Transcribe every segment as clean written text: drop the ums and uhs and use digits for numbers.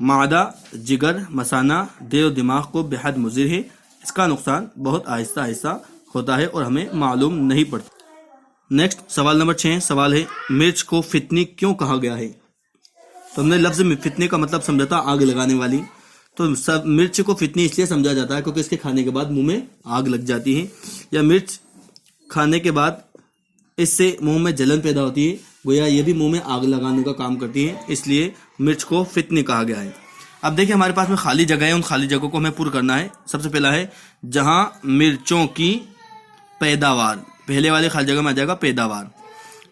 معدہ، جگر، مثانہ، دل و دماغ کو بے حد مضر ہے، اس کا نقصان بہت آہستہ آہستہ ہوتا ہے اور ہمیں معلوم نہیں پڑتا۔ نیکسٹ سوال نمبر 6 سوال ہے مرچ کو فتنی کیوں کہا گیا ہے؟ تو ہم نے لفظ فتنے کا مطلب سمجھا تھا آگ لگانے والی، تو مرچ کو فتنی اس لیے سمجھا جاتا ہے کیونکہ اس کے کھانے کے بعد منہ میں آگ لگ جاتی ہے، یا مرچ کھانے کے بعد اس سے منہ میں جلن پیدا ہوتی ہے، گویا یہ بھی منہ میں آگ لگانے کا کام کرتی ہے، اس لیے مرچ کو فتنی کہا گیا ہے۔ اب دیکھیں ہمارے پاس میں خالی جگہ ہے، ان خالی جگہوں کو ہمیں پر کرنا ہے۔ سب سے پہلا ہے جہاں مرچوں کی پیداوار، پہلے والے خالی جگہ میں آ جائے گا پیداوار۔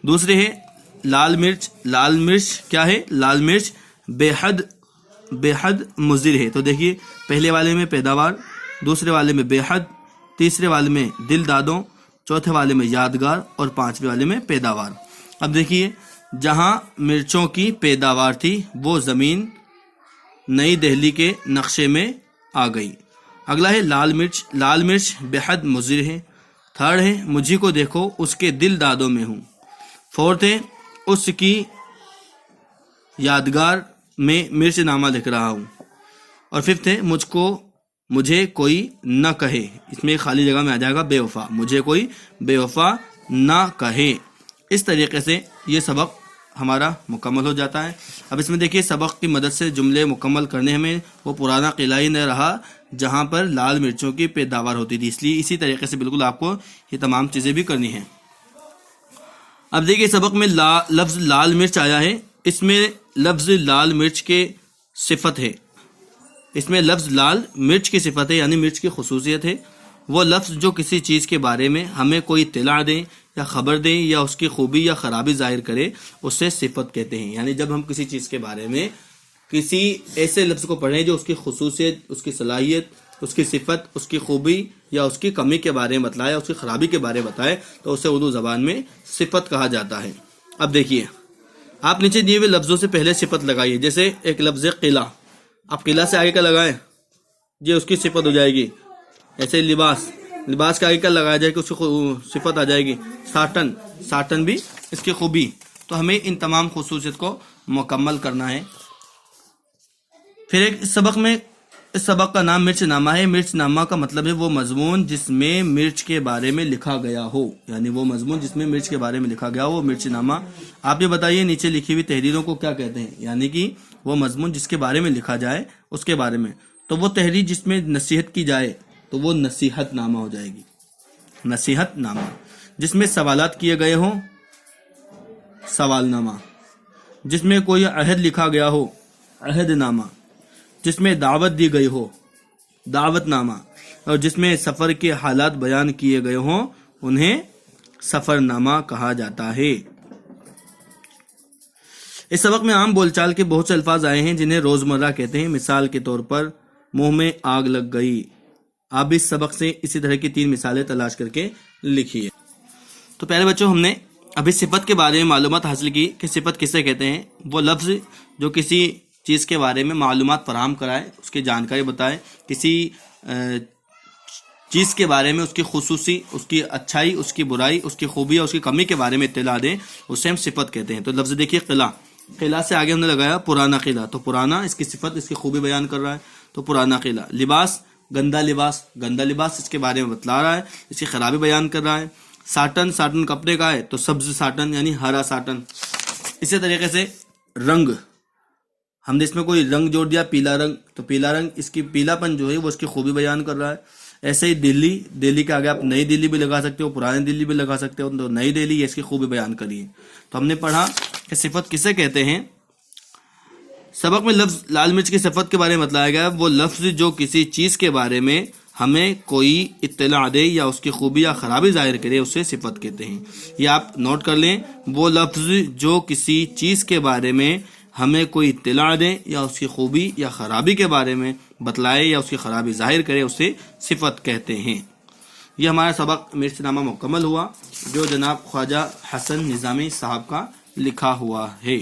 دوسرے ہے لال مرچ، لال مرچ کیا ہے؟ لال مرچ بے حد مضر ہے۔ تو دیکھیے پہلے والے میں پیداوار، دوسرے والے میں بے حد، تیسرے والے میں دل دادوں، چوتھے والے میں یادگار اور پانچویں والے میں پیداوار۔ اب دیکھیے جہاں مرچوں کی پیداوار تھی وہ زمین نئی دہلی کے نقشے میں آ گئی۔ اگلا ہے لال مرچ، لال مرچ بے حد مضر ہے۔ تھرڈ ہے مجھے کو دیکھو اس کے دل دادوں میں ہوں۔ فورتھ ہے اس کی یادگار میں مرچ نامہ لکھ رہا ہوں۔ اور ففتھ ہے مجھے کوئی نہ کہے، اس میں خالی جگہ میں آ جائے گا بے وفا، مجھے کوئی بے وفا نہ کہے۔ اس طریقے سے یہ سبق ہمارا مکمل ہو جاتا ہے۔ اب اس میں دیکھیے سبق کی مدد سے جملے مکمل کرنے ہمیں وہ پرانا قلعہ ہی نہ رہا جہاں پر لال مرچوں کی پیداوار ہوتی تھی، اس لیے اسی طریقے سے بالکل آپ کو یہ تمام چیزیں بھی کرنی ہیں۔ اب دیکھیے سبق میں لفظ لال مرچ آیا ہے، اس میں لفظ لال مرچ کے صفت ہے، اس میں لفظ لال مرچ کی صفت ہے یعنی مرچ کی خصوصیت ہے۔ وہ لفظ جو کسی چیز کے بارے میں ہمیں کوئی اطلاع دیں یا خبر دیں یا اس کی خوبی یا خرابی ظاہر کرے اسے صفت کہتے ہیں۔ یعنی جب ہم کسی چیز کے بارے میں کسی ایسے لفظ کو پڑھیں جو اس کی خصوصیت، اس کی صلاحیت، اس کی صفت، اس کی خوبی یا اس کی کمی کے بارے میں بتلائے، اس کی خرابی کے بارے میں بتائے تو اسے اردو زبان میں صفت کہا جاتا ہے۔ اب دیکھیے آپ نیچے دیے ہوئے لفظوں سے پہلے صفت لگائیے، جیسے ایک لفظ قلعہ، آپ قلعہ سے آگے کا لگائیں یہ اس کی صفت ہو جائے گی۔ ایسے لباس کے آگے کا لگایا جائے کہ اس کی صفت آ جائے گی۔ ساٹن بھی اس کی خوبی، تو ہمیں ان تمام خصوصیت کو مکمل کرنا ہے۔ پھر ایک اس سبق کا نام مرچ نامہ ہے۔ مرچ نامہ کا مطلب ہے وہ مضمون جس میں مرچ کے بارے میں لکھا گیا ہو، یعنی وہ مضمون جس میں مرچ کے بارے میں لکھا گیا ہو وہ مرچ نامہ۔ آپ یہ بتائیے نیچے لکھی ہوئی تحریروں کو کیا کہتے ہیں؟ یعنی کہ وہ مضمون جس کے بارے میں لکھا جائے اس کے بارے میں، تو وہ تحریر جس میں نصیحت کی جائے تو وہ نصیحت نامہ ہو جائے گی۔ نصیحت نامہ جس میں سوالات کیے گئے ہوں سوال نامہ، جس میں کوئی عہد لکھا گیا ہو عہد نامہ، جس میں دعوت دی گئی ہو دعوت نامہ، اور جس میں سفر کے حالات بیان کیے گئے ہوں انہیں سفر نامہ کہا جاتا ہے۔ اس سبق میں عام بول چال کے بہت سے الفاظ آئے ہیں جنہیں روزمرہ کہتے ہیں۔ مثال کے طور پر منہ میں آگ لگ گئی۔ آپ اس سبق سے اسی طرح کی 3 مثالیں تلاش کر کے لکھیے۔ تو پیارے بچوں ہم نے ابھی صفت کے بارے میں معلومات حاصل کی کہ صفت کسے کہتے ہیں۔ وہ لفظ جو کسی چیز کے بارے میں معلومات فراہم کرائے، اس کی جانکاری بتائے، کسی چیز کے بارے میں اس کی خصوصی، اس کی اچھائی، اس کی برائی، اس کی خوبی اور اس کی کمی کے بارے میں اطلاع دیں، اسے ہم صفت کہتے ہیں۔ تو لفظ دیکھیے قلعہ سے آگے ہم نے لگایا پرانا قلعہ، تو پرانا اس کی صفت، اس کی خوبی بیان کر رہا ہے، تو پرانا قلعہ۔ لباس گندا لباس اس کے بارے میں بتلا رہا ہے، اس کی خرابی بیان کر رہا ہے۔ ساٹن کپڑے کا ہے تو سبز ساٹن یعنی ہرا ساٹن۔ اسی طریقے سے رنگ، ہم نے اس میں کوئی رنگ جوڑ دیا پیلا رنگ، تو پیلا رنگ اس کی پیلا پن جو ہے وہ اس کی خوبی بیان کر رہا ہے۔ ایسے ہی دلی کے آگے آپ نئی دلی بھی لگا سکتے ہو، پرانی دلی بھی لگا سکتے ہو، تو نئی دلی اس کی خوبی بیان کری ہے۔ تو ہم نے پڑھا کہ صفت کسے کہتے ہیں۔ سبق میں لفظ لال مرچ کی صفت کے بارے میں بتلایا گیا، وہ لفظ جو کسی چیز کے بارے میں ہمیں کوئی اطلاع دے یا اس کی خوبی یا خرابی ظاہر کرے اسے صفت کہتے ہیں۔ یہ آپ نوٹ کر لیں، وہ لفظ جو کسی چیز کے بارے میں ہمیں کوئی اطلاع دے یا اس کی خوبی یا خرابی کے بارے میں بتلائے یا اس کی خرابی ظاہر کرے اسے صفت کہتے ہیں۔ یہ ہمارا سبق مرچ نامہ مکمل ہوا جو جناب خواجہ حسن نظامی صاحب کا لکھا ہوا ہے۔